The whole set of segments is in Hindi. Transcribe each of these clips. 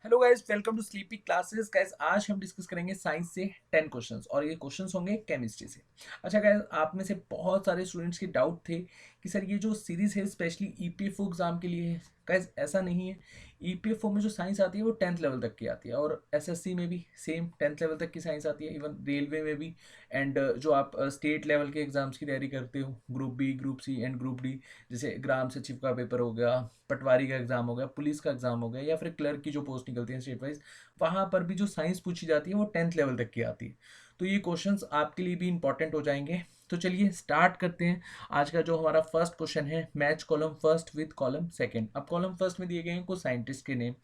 Hello guys, welcome to sleepy classes. Guys, आज हम डिस्कस करेंगे साइंस से 10 क्वेश्चंस और ये क्वेश्चंस होंगे केमिस्ट्री से। अच्छा गाइस, आप में से बहुत सारे स्टूडेंट्स के डाउट थे कि सर ये जो सीरीज है स्पेशली ईपीएफओ एग्जाम के लिए है। गाइस, ऐसा नहीं है। ईपीएफओ में जो साइंस आती है वो 10th लेवल तक की आती है और एसएससी में भी सेम 10th लेवल तक की साइंस आती है, इवन रेलवे में भी। एंड जो आप स्टेट लेवल के एग्जाम्स की तैयारी करते हो, group B, group C and group D, जैसे ग्राम सचिव का पेपर हो गया, पटवारी का एग्जाम हो गया, पुलिस का एग्जाम हो गया, या फिर क्लर्क की जो पोस्ट निकलती है स्टेट वाइज, वहां पर भी जो साइंस पूछी जाती है वो 10th लेवल तक की आती है। तो ये क्वेश्चंस आपके लिए भी इंपॉर्टेंट हो जाएंगे। तो चलिए स्टार्ट करते हैं। आज का जो हमारा फर्स्ट क्वेश्चन है, match column first with column second. अब कॉलम फर्स्ट में दिए गए हैं कुछ साइंटिस्ट के नेम।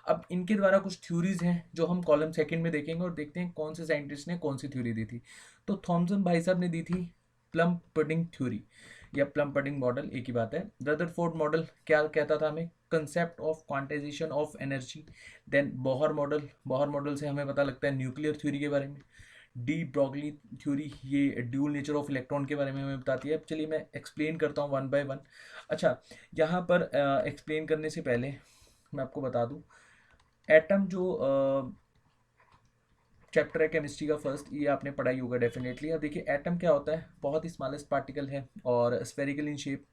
अब इनके द्वारा कुछ थ्योरीज हैं जो हम कॉलम सेकंड में देखेंगे और देखते हैं कौन से साइंटिस्ट ने कौन सी थ्योरी दी थी। तो थॉमसन भाई साहब ने दी थी प्लम पडिंग थ्योरी या प्लम पडिंग मॉडल, एक ही बात है। रदरफोर्ड मॉडल क्या कहता था हमें? Concept of quantization of energy. Then Bohr model, Bohr model से हमें पता लगता है न्यूक्लियर थ्योरी के बारे में। डी ब्रॉगली थ्योरी, ये ड्यूल नेचर ऑफ इलेक्ट्रॉन के बारे में हमें बताती है। अब चलिए मैं एक्सप्लेन करता हूँ वन बाय वन। अच्छा, यहाँ पर एक्सप्लेन करने से पहले मैं आपको बता दूँ, एटम जो चैप्टर है केमिस्ट्री का फर्स्ट, ये आपने पढ़ाई होगा डेफिनेटली। अब देखिए एटम क्या होता है, बहुत ही स्मॉलेस्ट पार्टिकल है और स्फेरिकल इन शेप।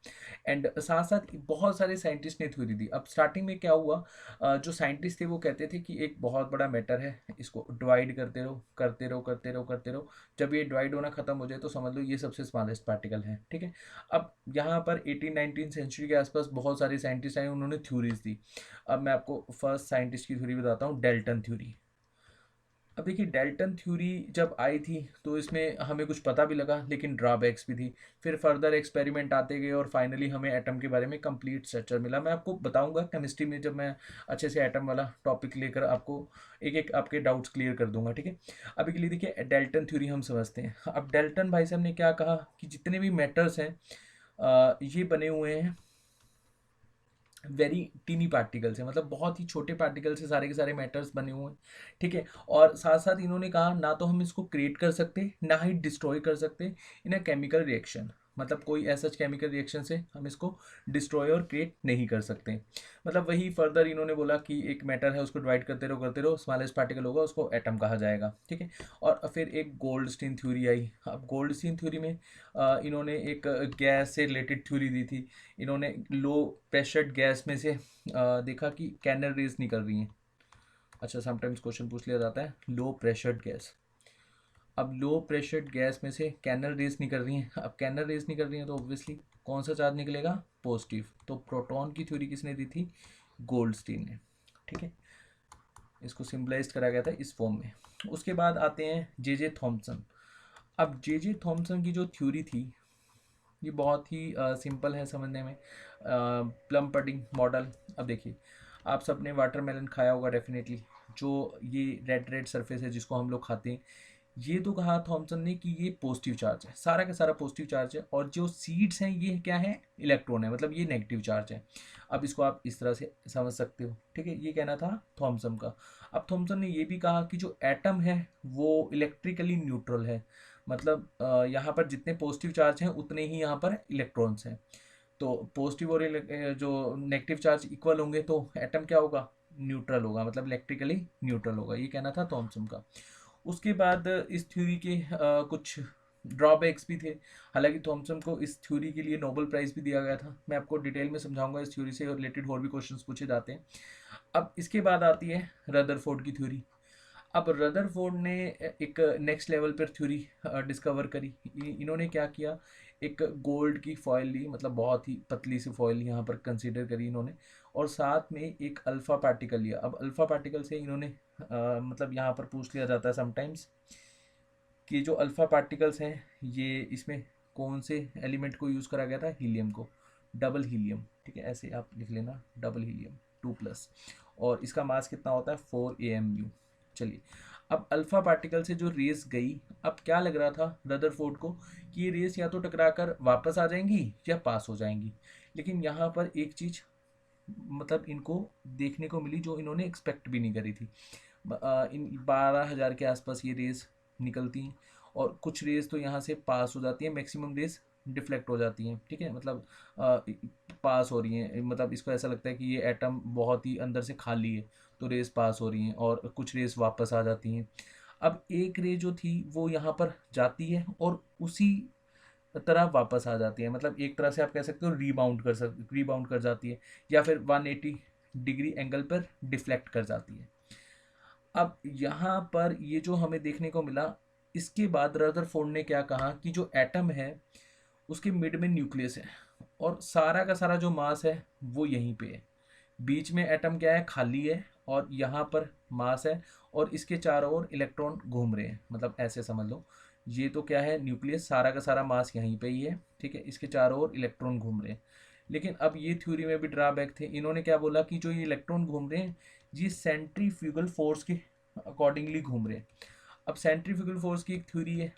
एंड साथ साथ बहुत सारे साइंटिस्ट ने थ्योरी दी। अब स्टार्टिंग में क्या हुआ, जो साइंटिस्ट थे वो कहते थे कि एक बहुत बड़ा मैटर है, इसको डिवाइड करते रहो करते रहो करते रहो करते रहो, जब ये डिवाइड होना खत्म हो जाए तो समझ लो ये सबसे स्मॉलेस्ट पार्टिकल है। ठीक है। अब यहाँ पर 18-19 सेंचुरी के आसपास बहुत सारे साइंटिस्ट आए, उन्होंने थ्योरीज दी। अब मैं आपको फर्स्ट साइंटिस्ट की थ्योरी बताता हूँ, डेल्टन थ्योरी। अब देखिए डेल्टन थ्योरी जब आई थी तो इसमें हमें कुछ पता भी लगा, लेकिन ड्रॉबैक्स भी थी। फिर फर्दर एक्सपेरिमेंट आते गए और फाइनली हमें एटम के बारे में कंप्लीट स्ट्रक्चर मिला। मैं आपको बताऊंगा केमिस्ट्री में, जब मैं अच्छे से एटम वाला टॉपिक लेकर आपको एक एक आपके डाउट्स क्लियर कर दूंगा। ठीक है। अभी के लिए देखिए डेल्टन थ्योरी हम समझते हैं। अब डेल्टन भाई साहब ने क्या कहा कि जितने भी मैटर्स हैं ये बने हुए हैं वेरी टीनी पार्टिकल से, मतलब बहुत ही छोटे पार्टिकल से सारे के सारे मैटर्स बने हुए हैं। ठीक है। और साथ साथ इन्होंने कहा ना तो हम इसको क्रिएट कर सकते ना ही डिस्ट्रॉय कर सकते इन अ केमिकल रिएक्शन, मतलब कोई ऐसा केमिकल रिएक्शन से हम इसको डिस्ट्रॉय और क्रिएट नहीं कर सकते। मतलब वही फर्दर इन्होंने बोला कि एक मैटर है, उसको डिवाइड करते रहो, स्मॉलेस्ट पार्टिकल होगा, उसको एटम कहा जाएगा। ठीक है। और फिर एक गोल्डस्टीन थ्योरी आई। अब गोल्डस्टीन थ्योरी में इन्होंने एक गैस से रिलेटेड थ्योरी दी थी। इन्होंने लो प्रेशर्ड गैस में से देखा कि कैनल रेज निकल रही हैं। अच्छा, समटाइम्स क्वेश्चन पूछ लिया जाता है लो प्रेशर्ड गैस। अब लो प्रेशर्ड गैस में से कैनल रेज निकल रही हैं। अब कैनल रेज निकल रही हैं तो ऑब्वियसली कौन सा चार्ज निकलेगा? पॉजिटिव। तो प्रोटॉन की थ्योरी किसने दी थी? गोल्डस्टीन ने। ठीक है। इसको सिंबलाइज करा गया था इस फॉर्म में। उसके बाद आते हैं जे जे थॉम्पसन। अब जे जे थॉम्पसन की जो थ्योरी थी ये बहुत ही सिंपल है समझने में। Plum pudding model. अब देखिए, आप सबने वाटरमेलन खाया होगा डेफिनेटली, जो ये रेड रेड सरफेस है जिसको हम लोग खाते हैं। ये तो कहा थॉमसन ने कि ये पॉजिटिव चार्ज है, सारा का सारा पॉजिटिव चार्ज है, और जो सीड्स हैं ये क्या है? इलेक्ट्रॉन है, मतलब ये नेगेटिव चार्ज है। अब इसको आप इस तरह से समझ सकते हो। ठीक है, ये कहना था थॉमसन का। अब थॉमसन ने ये भी कहा कि जो एटम है वो इलेक्ट्रिकली न्यूट्रल है, मतलब यहाँ पर जितने पॉजिटिव चार्ज हैं उतने ही यहाँ पर इलेक्ट्रॉन्स हैं। तो पॉजिटिव और जो नेगेटिव चार्ज इक्वल होंगे तो एटम क्या होगा? न्यूट्रल होगा, मतलब इलेक्ट्रिकली न्यूट्रल होगा। ये कहना था थॉमसन का। उसके बाद इस थ्योरी के कुछ ड्रॉबैक्स भी थे। हालांकि थॉमसन को इस थ्योरी के लिए नोबेल प्राइज़ भी दिया गया था। मैं आपको डिटेल में समझाऊंगा, इस थ्योरी से रिलेटेड और भी क्वेश्चंस पूछे जाते हैं। अब इसके बाद आती है रदरफोर्ड की थ्योरी। अब रदरफोर्ड ने एक नेक्स्ट लेवल पर थ्योरी डिस्कवर करी। इन्होंने क्या किया, एक गोल्ड की फॉइल ली, मतलब बहुत ही पतली सी फॉइल यहाँ पर कंसीडर करी इन्होंने, और साथ में एक अल्फ़ा पार्टिकल लिया। अब अल्फ़ा पार्टिकल से इन्होंने मतलब यहाँ पर पूछ लिया जाता है समटाइम्स कि जो अल्फ़ा पार्टिकल्स हैं ये इसमें कौन से एलिमेंट को यूज़ करा गया था? हीलियम को, डबल हीलियम। ठीक है, ऐसे आप लिख लेना, डबल हीलियम 2+, और इसका मास कितना होता है? 4 AMU। चलिए, अब अल्फ़ा पार्टिकल से जो रेस गई, अब क्या लग रहा था रदरफोर्ड को कि ये रेस या तो टकराकर वापस आ जाएंगी या पास हो जाएंगी। लेकिन यहाँ पर एक चीज़ मतलब इनको देखने को मिली जो इन्होंने एक्सपेक्ट भी नहीं करी थी। इन 12,000 के आसपास ये रेस निकलती हैं, और कुछ रेस तो यहाँ से पास हो जाती हैं, मैक्सिमम रेस डिफ्लेक्ट हो जाती हैं। ठीक है, मतलब पास हो रही हैं, मतलब इसको ऐसा लगता है कि ये एटम बहुत ही अंदर से खाली है, तो रेस पास हो रही हैं और कुछ रेस वापस आ जाती हैं। अब एक रे जो थी वो यहाँ पर जाती है और उसी तरह वापस आ जाती है, मतलब एक तरह से आप कह सकते हो रीबाउंड कर जाती है, या फिर 180 डिग्री एंगल पर डिफ्लेक्ट कर जाती है। अब यहाँ पर ये जो हमें देखने को मिला, इसके बाद रदरफोर्ड ने क्या कहा कि जो एटम है उसके मिड में न्यूक्लियस है और सारा का सारा जो मास है वो यहीं पे है। बीच में एटम क्या है, खाली है, और यहाँ पर मास है और इसके चारों ओर इलेक्ट्रॉन घूम रहे हैं, मतलब ऐसे समझ लो। ये तो क्या है, न्यूक्लियस, सारा का सारा मास यहीं पे ही है, ठीक है, इसके चारों ओर इलेक्ट्रॉन घूम रहे हैं। लेकिन अब ये थ्योरी में भी ड्रॉबैक थे। इन्होंने क्या बोला कि जो ये इलेक्ट्रॉन घूम रहे हैं ये सेंट्रीफ्यूगल फोर्स के अकॉर्डिंगली घूम रहे हैं। अब सेंट्रीफ्यूगल फोर्स की एक थ्योरी है,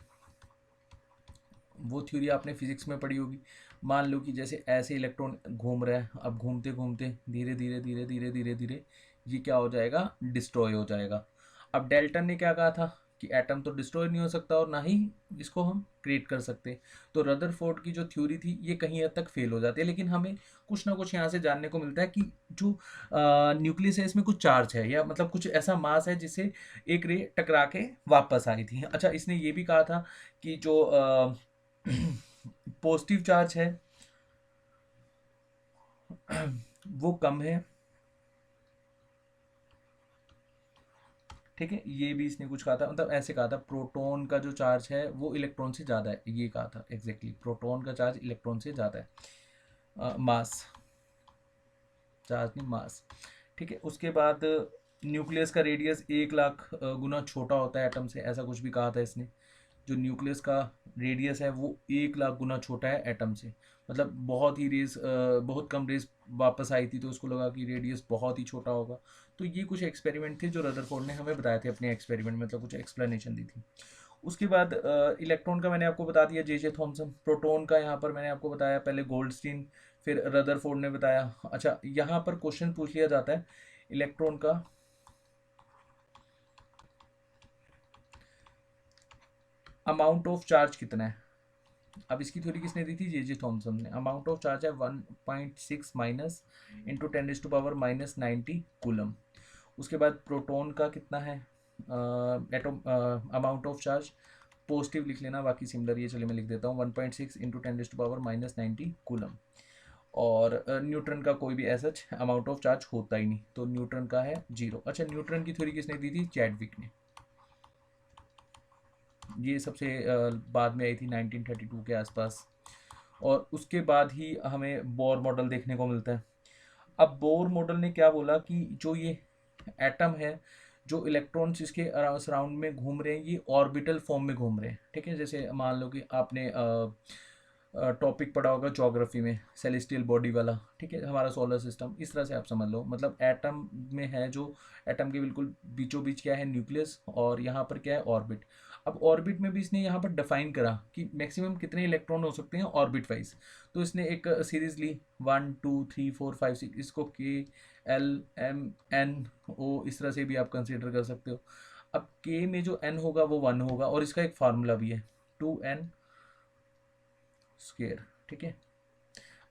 वो थ्योरी आपने फिजिक्स में पढ़ी होगी। मान लो कि जैसे ऐसे इलेक्ट्रॉन घूम रहा है, अब घूमते घूमते धीरे धीरे धीरे धीरे धीरे धीरे ये क्या हो जाएगा, डिस्ट्रॉय हो जाएगा। अब डेल्टन ने क्या कहा था कि एटम तो डिस्ट्रॉय नहीं हो सकता और ना ही इसको हम क्रिएट कर सकते। तो रदरफोर्ड की जो थ्योरी थी ये कहीं हद तक फेल हो जाती है, लेकिन हमें कुछ ना कुछ यहाँ से जानने को मिलता है कि जो न्यूक्लियस है इसमें कुछ चार्ज है, या मतलब कुछ ऐसा मास है जिससे एक रे टकरा के वापस आई थी। अच्छा, इसने ये भी कहा था कि जो पॉजिटिव चार्ज है वो कम है, ठीक है, ये भी इसने कुछ कहा था, मतलब ऐसे कहा था प्रोटॉन का जो चार्ज है वो इलेक्ट्रॉन से ज़्यादा है, ये कहा था एग्जैक्टली, प्रोटॉन का चार्ज इलेक्ट्रॉन से ज़्यादा है, मास, चार्ज नहीं मास, ठीक है। उसके बाद न्यूक्लियस का रेडियस 1 लाख गुना छोटा होता है एटम से, ऐसा कुछ भी कहा था इसने। जो न्यूक्लियस का रेडियस है वो 1 लाख गुना छोटा है एटम से, मतलब बहुत ही बहुत कम रेस वापस आई थी, तो उसको लगा कि रेडियस बहुत ही छोटा होगा। तो ये कुछ एक्सपेरिमेंट थे जो रदरफोर्ड ने हमें बताए थे अपने एक्सपेरिमेंट में, मतलब कुछ एक्सप्लेनेशन दी थी। उसके बाद इलेक्ट्रॉन का मैंने आपको बता दिया, जे थॉमसन। प्रोटॉन का यहाँ पर मैंने आपको बताया पहले गोल्डस्टीन, फिर रदरफोर्ड ने बताया। अच्छा, यहाँ पर क्वेश्चन पूछ लिया जाता है इलेक्ट्रॉन का अमाउंट ऑफ चार्ज कितना है। अब इसकी थ्योरी किसने दी थी, जे थॉमसन ने। अमाउंट ऑफ चार्ज है 1.6 माइनस इंटू 10⁻⁻90 कूलम। उसके बाद प्रोटॉन का कितना है, atom amount of charge, positive लिख लेना, बाकी सिमिलर ये, चलिए मैं लिख देता हूँ 1.6 इंटू 10⁻⁻90 कूलम। और न्यूट्रन का कोई भी ऐसा अमाउंट ऑफ चार्ज होता ही नहीं, तो न्यूट्रन का है 0। अच्छा, न्यूट्रन की थ्योरी किसने दी थी, चैडविक ने। ये सबसे बाद में आई थी 1932 के आसपास, और उसके बाद ही हमें बोर मॉडल देखने को मिलता है। अब बोर मॉडल ने क्या बोला कि जो ये एटम है, जो इलेक्ट्रॉन्स इसके सराउंड में घूम रहे हैं ये ऑर्बिटल फॉर्म में घूम रहे हैं, ठीक है। जैसे मान लो कि आपने टॉपिक पढ़ा होगा ज्योग्राफी में, सेलेस्टियल बॉडी वाला, ठीक है, हमारा सोलर सिस्टम, इस तरह से आप समझ लो। मतलब एटम में है, जो एटम के बिल्कुल बीचों बीच क्या है, न्यूक्लियस, और यहाँ पर क्या है, ऑर्बिट। अब ऑर्बिट में भी इसने यहाँ पर डिफाइन करा कि मैक्सिमम कितने इलेक्ट्रॉन हो सकते हैं ऑर्बिट वाइज। तो इसने एक सीरीज ली 1 2 3 4 5 6, इसको के एल एम एन ओ इस तरह से भी आप कंसिडर कर सकते हो। अब के में जो एन होगा वो 1 होगा, और इसका एक फार्मूला भी है 2n स्क्वायर, ठीक है।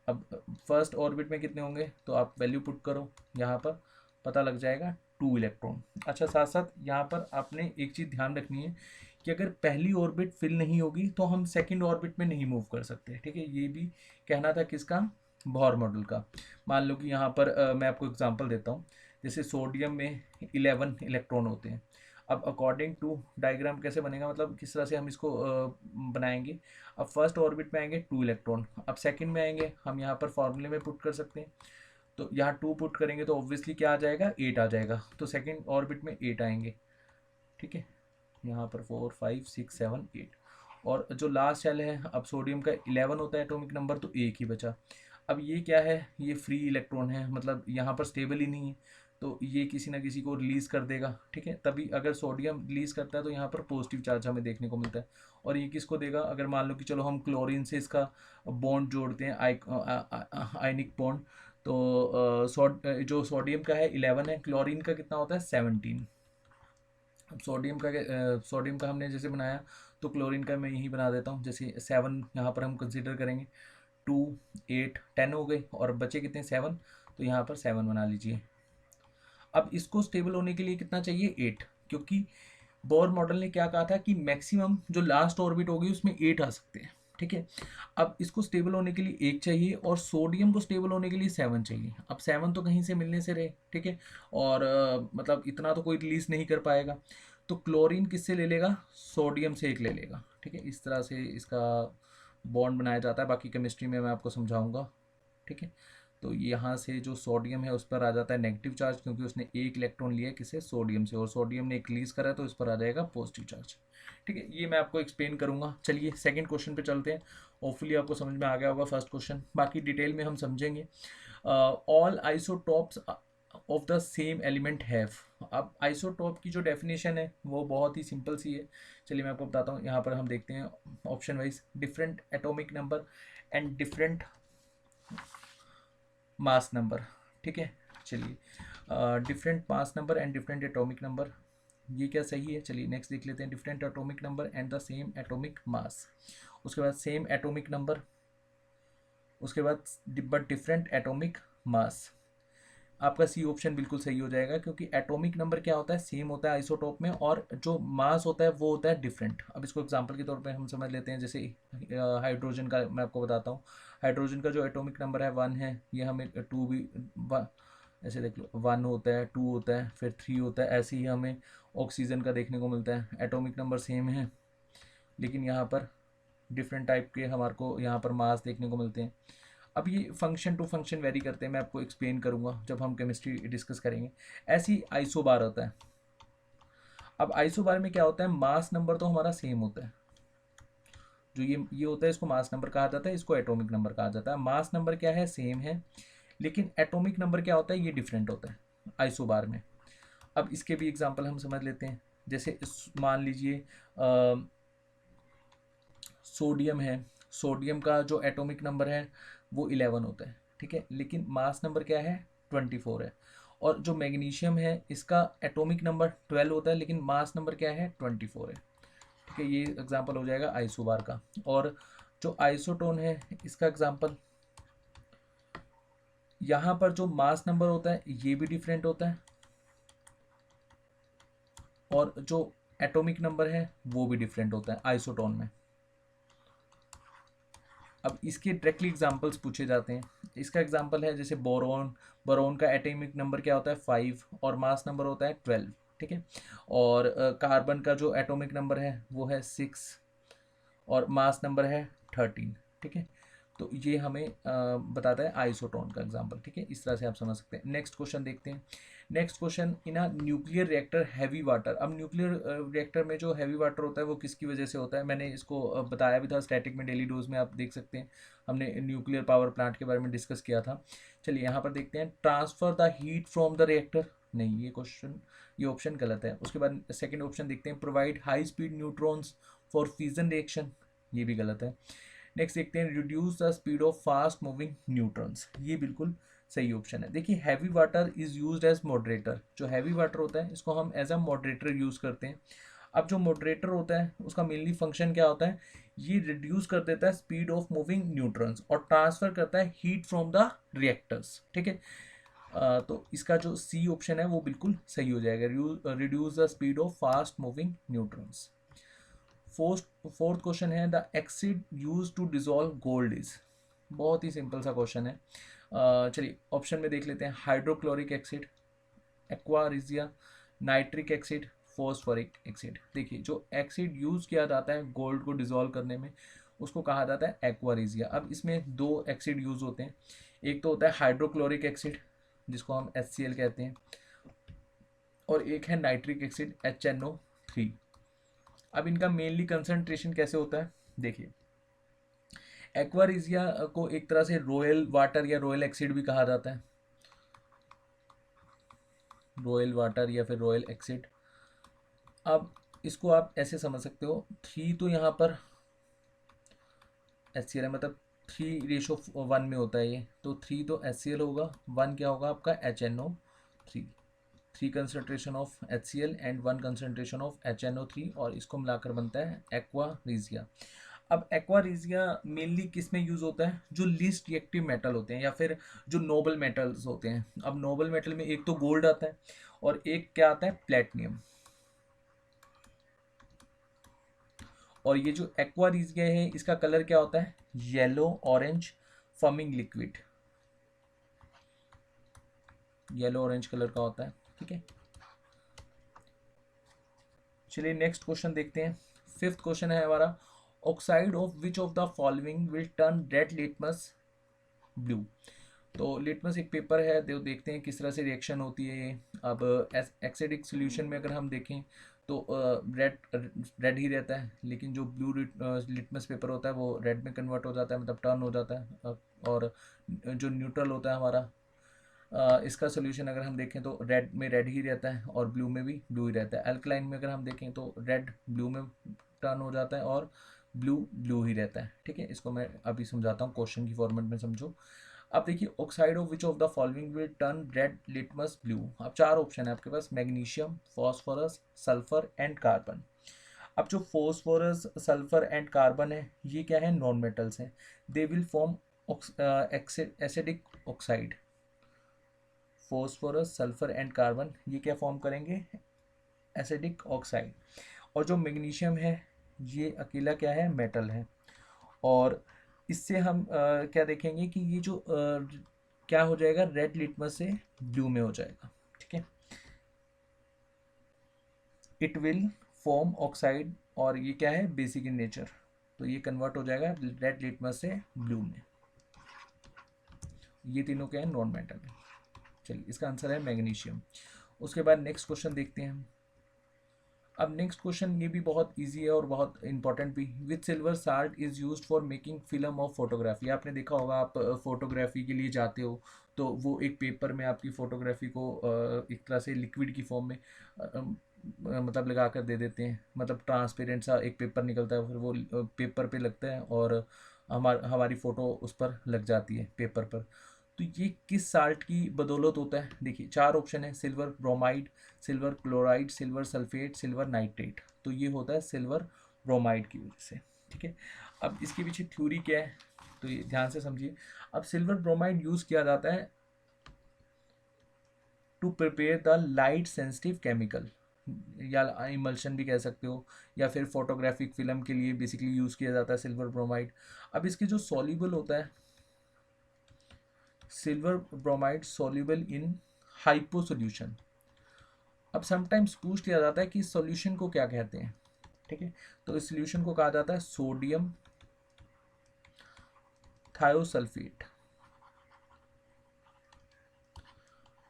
अब फर्स्ट ऑर्बिट में कितने होंगे, तो आप वैल्यू पुट करो, यहाँ पर पता लग जाएगा 2 इलेक्ट्रॉन। अच्छा, साथ साथ यहाँ पर आपने एक चीज़ ध्यान रखनी है कि अगर पहली ऑर्बिट फिल नहीं होगी तो हम सेकंड ऑर्बिट में नहीं मूव कर सकते, ठीक है। ये भी कहना था किसका, बोर मॉडल का। मान लो कि यहाँ पर मैं आपको एग्जांपल देता हूँ, जैसे सोडियम में 11 इलेक्ट्रॉन होते हैं। अब अकॉर्डिंग टू डायग्राम कैसे बनेगा, मतलब किस तरह से हम इसको बनाएंगे। अब फर्स्ट ऑर्बिट में आएंगे 2 इलेक्ट्रॉन, अब सेकंड में आएंगे, हम यहाँ पर फॉर्मूले में पुट कर सकते हैं। तो यहाँ 2 पुट करेंगे तो ऑब्वियसली क्या आ जाएगा, 8 आ जाएगा, तो सेकंड ऑर्बिट में 8 आएंगे, ठीक है। यहाँ पर 4 5 6 7 8, और जो लास्ट शेल है, अब सोडियम का 11 होता है एटॉमिक नंबर, तो एक ही बचा। अब ये क्या है, ये फ्री इलेक्ट्रॉन है, मतलब यहाँ पर स्टेबल ही नहीं है, तो ये किसी ना किसी को रिलीज कर देगा, ठीक है। तभी अगर सोडियम रिलीज करता है तो यहाँ पर पॉजिटिव चार्ज हमें देखने को मिलता है। और ये किसको देगा, अगर मान लो कि चलो हम क्लोरीन से इसका बॉन्ड जोड़ते हैं, आयनिक बॉन्ड, तो जो सोडियम का है 11 है, क्लोरीन का कितना होता है 17। अब सोडियम का हमने जैसे बनाया, तो क्लोरीन का मैं यही बना देता हूँ, जैसे 7 यहाँ पर हम कंसिडर करेंगे, 2 8 10 हो गए, और बचे कितने 7, तो यहाँ पर 7 बना लीजिए। अब इसको स्टेबल होने के लिए कितना चाहिए, 8, क्योंकि बोर मॉडल ने क्या कहा था कि मैक्सिमम जो लास्ट ऑर्बिट होगी उसमें 8 आ सकते हैं, ठीक है। अब इसको स्टेबल होने के लिए 1 चाहिए और सोडियम को स्टेबल होने के लिए 7 चाहिए। अब 7 तो कहीं से मिलने से रहे, ठीक है, और मतलब इतना तो कोई रिलीज नहीं कर पाएगा, तो क्लोरीन किससे ले लेगा, सोडियम से एक ले लेगा, ठीक है। इस तरह से इसका बॉन्ड बनाया जाता है, बाकी केमिस्ट्री में मैं आपको समझाऊंगा, ठीक है। तो यहाँ से जो सोडियम है उस पर आ जाता है नेगेटिव चार्ज, क्योंकि उसने एक इलेक्ट्रॉन लिया किसे, सोडियम से, और सोडियम ने एक रिलीज करा है, तो इस पर आ जाएगा पॉजिटिव चार्ज, ठीक है। ये मैं आपको एक्सप्लेन करूंगा। चलिए सेकंड क्वेश्चन पे चलते हैं। होपफुली आपको समझ में आ गया होगा फर्स्ट क्वेश्चन, बाकी डिटेल में हम समझेंगे। All isotopes of the same element have. अब आइसोटॉप की जो डेफिनेशन है वो बहुत ही सिंपल सी है। चलिए मैं आपको बताता हूँ। यहाँ पर हम देखते हैं option wise, different atomic number and different mass number, ठीक है। चलिए different mass number and different atomic number, ये क्या सही है। चलिए नेक्स्ट देख लेते हैं, different atomic number and the same atomic mass, उसके बाद सेम एटॉमिक नंबर, उसके बाद बट डिफरेंट एटॉमिक मास। आपका सी ऑप्शन बिल्कुल सही हो जाएगा, क्योंकि एटॉमिक नंबर क्या होता है, सेम होता है आइसोटॉप में, और जो मास होता है वो होता है डिफरेंट। अब इसको एग्जांपल के तौर पे हम समझ लेते हैं, जैसे हाइड्रोजन का मैं आपको बताता हूँ। हाइड्रोजन का जो एटॉमिक नंबर है 1 है, ये हमें 2 भी ऐसे देख लो, 1 होता है, 2 होता है, फिर 3 होता है। ऐसे ही हमें ऑक्सीजन का देखने को मिलता है, एटॉमिक नंबर सेम है, लेकिन यहाँ पर डिफरेंट टाइप के हमारे को यहाँ पर मास देखने को मिलते हैं। अब ये फंक्शन टू फंक्शन वेरी करते हैं, मैं आपको एक्सप्लेन करूंगा जब हम केमिस्ट्री डिस्कस करेंगे। ऐसी आइसोबार होता है। अब आइसोबार में क्या होता है, मास नंबर तो हमारा सेम होता है, जो ये होता है इसको मास नंबर कहा जाता है, इसको एटॉमिक नंबर कहा जाता है। मास नंबर क्या है, सेम है, लेकिन एटॉमिक नंबर क्या होता है, ये डिफरेंट होता है आइसोबार में। अब इसके भी एग्जाम्पल हम समझ लेते हैं। जैसे मान लीजिए सोडियम है, सोडियम का जो एटॉमिक नंबर है वो 11 होता है, ठीक है, लेकिन मास नंबर क्या है, 24 है। और जो मैग्नीशियम है इसका एटॉमिक नंबर 12 होता है, लेकिन मास नंबर क्या है, 24 है, ठीक है। ये एग्जांपल हो जाएगा आइसोबार का। और जो आइसोटोन है इसका एग्जांपल, यहाँ पर जो मास नंबर होता है ये भी डिफरेंट होता है, और जो एटॉमिक नंबर है वो भी डिफरेंट होता है आइसोटोन में। अब इसके डायरेक्टली एग्जांपल्स पूछे जाते हैं। इसका एग्जांपल है जैसे बोरोन, बोरोन का एटॉमिक नंबर क्या होता है, 5, और मास नंबर होता है 12, ठीक है। और कार्बन का जो एटॉमिक नंबर है वो है 6, और मास नंबर है 13, ठीक है। तो ये हमें बताता है आइसोटोन का एग्जांपल, ठीक है। इस तरह से आप समझ सकते हैं। नेक्स्ट क्वेश्चन देखते हैं। Next question, in a nuclear reactor heavy water. अब न्यूक्लियर रिएक्टर में जो हैवी वाटर होता है वो किसकी वजह से होता है, मैंने इसको बताया भी था स्टैटिक में, डेली डोज में आप देख सकते हैं, हमने न्यूक्लियर पावर प्लांट के बारे में डिस्कस किया था। चलिए यहाँ पर देखते हैं, transfer the heat from the reactor, नहीं ये क्वेश्चन, ये ऑप्शन गलत है। उसके बाद सेकेंड ऑप्शन देखते हैं, provide high speed neutrons for fusion reaction, ये भी गलत है। नेक्स्ट देखते हैं, reduce the speed of fast moving neutrons, ये बिल्कुल सही ऑप्शन है। देखिए heavy water is used as moderator, जो हैवी वाटर होता है इसको हम एज अ मॉडरेटर यूज करते हैं। अब जो मॉडरेटर होता है उसका मेनली फंक्शन क्या होता है, ये रिड्यूस कर देता है स्पीड ऑफ मूविंग न्यूट्रॉन्स और ट्रांसफर करता है हीट फ्रॉम द रिएक्टर्स, ठीक है। तो इसका जो सी ऑप्शन है वो बिल्कुल सही हो जाएगा, reduce the speed of fast moving neutrons. Fourth question है, the acid use to dissolve gold is. बहुत ही सिंपल सा क्वेश्चन है। चलिए ऑप्शन में देख लेते हैं, hydrochloric acid, aqua regia, nitric acid, phosphoric acid. देखिए जो एसिड यूज किया जाता है गोल्ड को डिजोल्व करने में उसको कहा जाता है एक्वा रिजिया। अब इसमें दो एसिड यूज होते हैं, एक तो होता है हाइड्रोक्लोरिक एसिड जिसको हम HCl कहते हैं, और एक है नाइट्रिक एसिड HNO3। अब इनका मेनली कंसंट्रेशन कैसे होता है, देखिए एक्वारिजिया को एक तरह से रॉयल वाटर या रॉयल एसिड भी कहा जाता है, रॉयल वाटर या फिर रॉयल एसिड। अब इसको आप ऐसे समझ सकते हो, 3 तो यहाँ पर HCl है, मतलब 3:1 में होता है ये, तो 3 तो HCl होगा, 1 क्या होगा आपका HNO3, 3 concentration of HCl and 1 concentration of HNO3, और इसको मिलाकर बनता है एक्वा रिजिया। अब एक्वारिजिया मेनली किस में यूज होता है, जो लीस्ट रिएक्टिव मेटल होते हैं या फिर जो नोबल मेटल्स होते हैं। अब नोबल मेटल में एक तो गोल्ड आता है और एक क्या आता है, प्लेटिनियम। और ये जो एक्वारिजिया है इसका कलर क्या होता है, yellow orange forming liquid, yellow orange colour का होता है, ठीक है। चलिए नेक्स्ट क्वेश्चन देखते हैं। फिफ्थ क्वेश्चन है हमारा, oxide of which of the following will turn red litmus blue. तो लिटमस एक पेपर है, तो देखते हैं किस तरह से रिएक्शन होती है ये। अब एसिडिक सॉल्यूशन में अगर हम देखें तो रेड रेड ही रहता है, लेकिन जो ब्लू लिटमस पेपर होता है वो रेड में कन्वर्ट हो जाता है, मतलब टर्न हो जाता है। और जो न्यूट्रल होता है हमारा, इसका सोल्यूशन अगर हम देखें तो रेड में रेड ही रहता है और ब्लू में भी ब्लू ही रहता है। अल्कलाइन में अगर हम देखें तो रेड ब्लू में टर्न हो जाता है और ब्लू ब्लू ही रहता है, ठीक है। इसको मैं अभी समझाता हूँ, क्वेश्चन की फॉर्मेट में समझो। अब देखिए, oxide of which of the following will turn red litmus blue. अब चार ऑप्शन है आपके पास, magnesium, phosphorus, sulphur and carbon. अब जो फॉस्फोरस, सल्फर एंड कार्बन है ये क्या है, नॉन मेटल्स हैं। They will form acidic oxide. Phosphorus, sulphur and carbon ये क्या फॉर्म करेंगे, एसिडिक ऑक्साइड। और जो मैग्नीशियम है ये अकेला क्या है, मेटल है। और इससे हम क्या देखेंगे कि ये जो क्या हो जाएगा, रेड लिटमस से ब्लू में हो जाएगा, ठीक है। इट विल फॉर्म ऑक्साइड, और ये क्या है, बेसिक इन नेचर, तो ये कन्वर्ट हो जाएगा रेड लिटमस से ब्लू में। ये तीनों क्या है, नॉन मेटल है। चलिए इसका आंसर है मैग्नीशियम। उसके बाद नेक्स्ट क्वेश्चन देखते हैं हम। अब नेक्स्ट क्वेश्चन ये भी बहुत इजी है और बहुत इंपॉर्टेंट भी। With silver salt is used for making film of photography. आपने देखा होगा, आप फोटोग्राफी के लिए जाते हो तो वो एक पेपर में आपकी फोटोग्राफी को एक तरह से लिक्विड की फॉर्म में मतलब लगा कर दे देते हैं, मतलब ट्रांसपेरेंट सा एक पेपर निकलता है, फिर वो पेपर पे लगता है और हमारी फ़ोटो उस पर लग जाती है पेपर पर। तो ये किस साल्ट की बदौलत होता है, देखिए चार ऑप्शन है, silver bromide, silver chloride, silver sulphate, silver nitrate. तो ये होता है सिल्वर ब्रोमाइड की वजह से, ठीक है। अब इसके पीछे थ्योरी क्या है, तो ये ध्यान से समझिए। अब सिल्वर ब्रोमाइड यूज़ किया जाता है to prepare the light sensitive chemical, या इमल्शन भी कह सकते हो, या फिर फोटोग्राफिक फिल्म के लिए बेसिकली यूज़ किया जाता है सिल्वर ब्रोमाइड। अब इसके जो सॉल्युबल होता है, silver bromide soluble in hypo solution. अब समटाइम्स पूछ लिया जाता है कि इस सॉल्यूशन को क्या कहते हैं, ठीक है। तो इस सॉल्यूशन को कहा जाता है सोडियम थायोसल्फेट।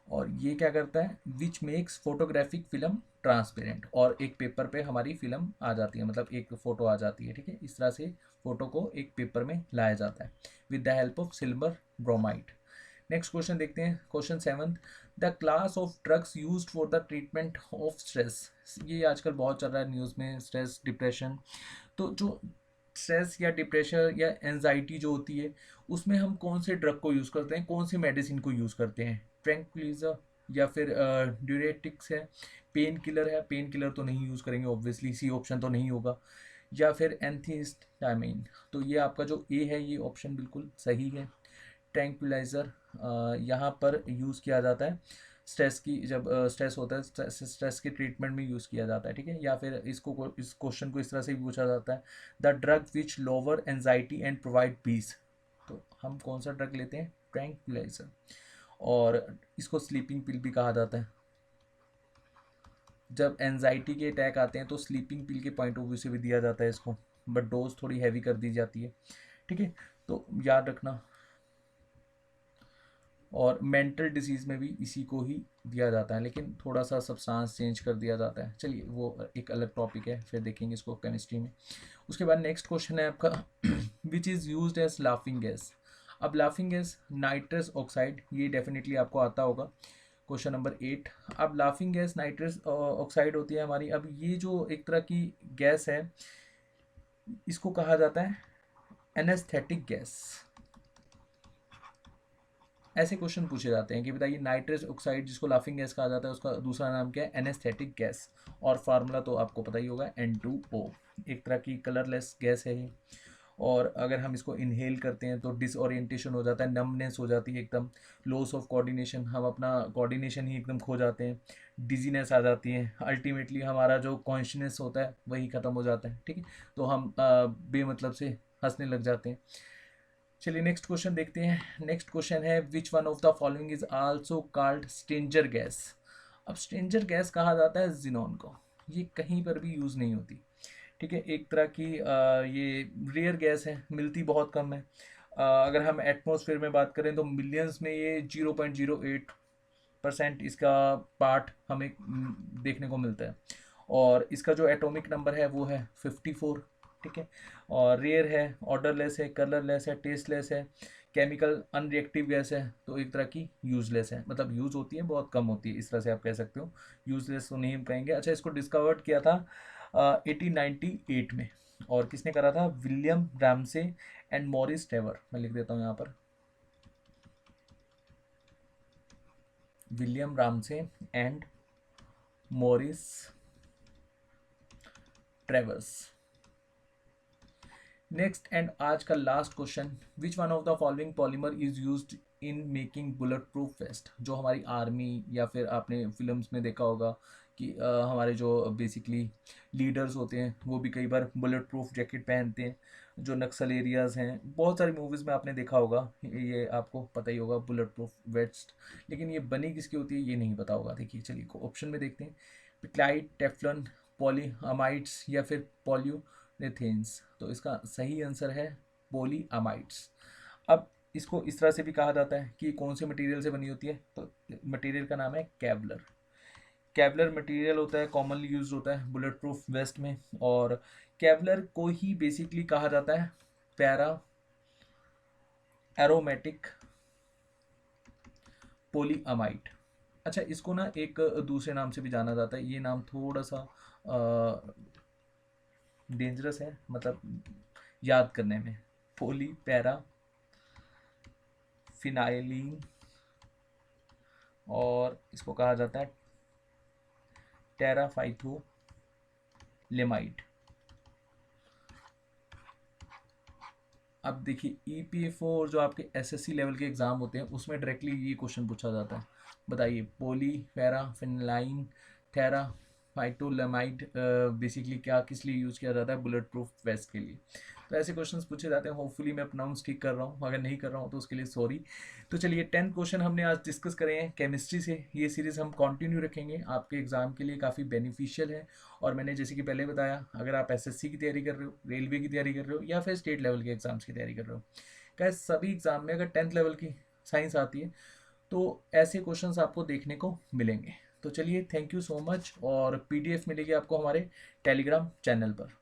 और ये क्या करता है, which makes photographic film transparent, और एक पेपर पे हमारी फिल्म आ जाती है, मतलब एक फोटो आ जाती है, ठीक है। इस तरह से फोटो को एक पेपर में लाया जाता है with the help of silver bromide. Next question देखते हैं, question seventh. The class of drugs used for the treatment of stress. ये आजकल बहुत चल रहा है न्यूज़ में, स्ट्रेस, डिप्रेशन। तो जो स्ट्रेस या डिप्रेशन या एनजाइटी जो होती है, उसमें हम कौन से ड्रग को यूज़ करते हैं, कौन सी मेडिसिन को यूज़ करते हैं, ट्रैंक्विलाइजर या फिर ड्यूरेटिक्स है, पेन किलर है, पेन किलर तो नहीं यूज़ करेंगे ऑब्वियसली, सी ऑप्शन तो नहीं होगा, या फिर एंथीहिस्टामाइन। तो ये आपका जो ए है ये ऑप्शन बिल्कुल सही है। ट्रैंक्विलाइजर यहाँ पर यूज़ किया जाता है स्ट्रेस की, जब स्ट्रेस होता है स्ट्रेस के ट्रीटमेंट में यूज़ किया जाता है, ठीक है। या फिर इस क्वेश्चन को इस तरह से भी पूछा जाता है, the drug which lower anxiety and provide peace. तो हम कौन सा ड्रग लेते हैं, ट्रैंक्विलाइजर। और इसको स्लीपिंग पिल भी कहा जाता है। जब एनजाइटी के अटैक आते हैं तो स्लीपिंग पिल के पॉइंट ऑफ व्यू से भी दिया जाता है इसको, बट डोज थोड़ी हैवी कर दी जाती है, ठीक है। तो याद रखना। और मेंटल डिजीज़ में भी इसी को ही दिया जाता है, लेकिन थोड़ा सा सब्सटेंस चेंज कर दिया जाता है। चलिए वो एक अलग टॉपिक है, फिर देखेंगे इसको केमिस्ट्री में। उसके बाद नेक्स्ट क्वेश्चन है आपका, which is used as laughing gas. अब लाफिंग गैस नाइट्रस ऑक्साइड, ये डेफिनेटली आपको आता होगा, क्वेश्चन नंबर 8। अब लाफिंग गैस नाइट्रस ऑक्साइड होती है हमारी। अब ये जो एक तरह की गैस है, इसको कहा जाता है एनेस्थेटिक गैस। ऐसे क्वेश्चन पूछे जाते हैं कि बताइए, नाइट्रस ऑक्साइड जिसको लाफिंग गैस कहा जाता है उसका दूसरा नाम क्या है, एनेस्थेटिक गैस। और फार्मूला तो आपको पता ही होगा, N2O। एक तरह की कलरलेस गैस है ये। और अगर हम इसको इनहेल करते हैं तो डिसओरिएंटेशन हो जाता है, नमनेस हो जाती है एकदम, लॉस ऑफ कोऑर्डिनेशन, हम अपना कोऑर्डिनेशन ही एकदम खो जाते हैं, डिजीनेस आ जाती है, अल्टीमेटली हमारा जो कॉन्शियसनेस होता है वही ख़त्म हो जाता है। ठीक है, तो हम बेमतलब से हंसने लग जाते हैं। चलिए नेक्स्ट क्वेश्चन देखते हैं। नेक्स्ट क्वेश्चन है which one of the following is also called stranger gas. अब स्ट्रेंजर गैस कहा जाता है जिनॉन को, ये कहीं पर भी यूज़ नहीं होती। ठीक है, एक तरह की ये रेयर गैस है, मिलती बहुत कम है। अगर हम एटमॉस्फेयर में बात करें तो मिलियंस में ये 0.08% इसका पार्ट हमें देखने को मिलता है, और इसका जो एटॉमिक नंबर है वो है 54। ठीक है, और रेयर है, ऑर्डरलेस है, कलरलेस है, टेस्टलेस है, केमिकल अनरिएक्टिव गैस है, तो एक तरह की यूजलेस है, मतलब यूज़ होती है बहुत कम होती है, इस तरह से आप कह सकते हो। यूजलेस तो नहीं हम कहेंगे। अच्छा, इसको डिस्कवर्ड किया था 1898 में, और किसने करा था? William Ramsay and Morris Trevor. मैं लिख देता हूँ यहाँ पर, William Ramsay and Morris ट्रेवर्स। Next and आज का last question, which one of the following polymer is used in making bullet proof waste. जो हमारी आर्मी या फिर आपने फिल्म्स में देखा होगा कि हमारे जो बेसिकली लीडर्स होते हैं वो भी कई बार बुलेट प्रूफ जैकेट पहनते हैं। जो नक्सल एरियाज़ हैं, बहुत सारी मूवीज़ में आपने देखा होगा, ये आपको पता ही होगा बुलेट प्रूफ वेस्ट। लेकिन ये बनी किसकी होती है ये नहीं पता होगा। देखिए चलिए ऑप्शन में देखते हैं, पिक्लाइट, टेफ्लॉन, पॉलीअमाइड्स या फिर पॉलीयूरेथेन्स। तो इसका सही आंसर है पॉलीअमाइड्स। अब इसको इस तरह से भी कहा जाता है कि कौन से मटेरियल से बनी होती है, तो मटेरियल का नाम है केवलर। केवलर मटेरियल होता है, कॉमनली यूज होता है बुलेट प्रूफ वेस्ट में, और केवलर को ही बेसिकली कहा जाता है पैरा एरोमेटिक पॉलीअमाइड। अच्छा, इसको ना एक दूसरे नाम से भी जाना जाता है, ये नाम थोड़ा सा डेंजरस है, मतलब याद करने में। पोली पैरा फिनाइलिन, और इसको कहा जाता है टेराफाइथोलेमाइड। अब देखिए ईपीएफओ और जो आपके एसएससी लेवल के एग्जाम होते हैं उसमें डायरेक्टली ये क्वेश्चन पूछा जाता है। बताइए पोली पैराफिनाइलिन टेराफाइथोलेमाइड बेसिकली क्या किस लिए यूज़ किया जाता है बुलेट प्रूफ वेस्ट के लिए। तो ऐसे क्वेश्चंस पूछे जाते हैं। होपफुली मैं प्रोनाउंस ठीक कर रहा हूँ, अगर नहीं कर रहा हूँ तो उसके लिए सॉरी। तो चलिए 10 क्वेश्चन हमने आज डिस्कस करे हैं केमिस्ट्री से। ये सीरीज़ हम कंटिन्यू रखेंगे, आपके एग्जाम के लिए काफ़ी बेनिफिशियल है। और मैंने जैसे कि पहले बताया, अगर आप एसएससी की तैयारी कर रहे हो, रेलवे की तैयारी कर रहे हो, या फिर स्टेट लेवल के एग्जाम्स की तैयारी कर रहे हो, क्या सभी एग्जाम में अगर 10th लेवल की साइंस आती है तो ऐसे क्वेश्चंस आपको देखने को मिलेंगे। तो चलिए थैंक यू सो मच, और पीडीएफ मिलेगी आपको हमारे टेलीग्राम चैनल पर।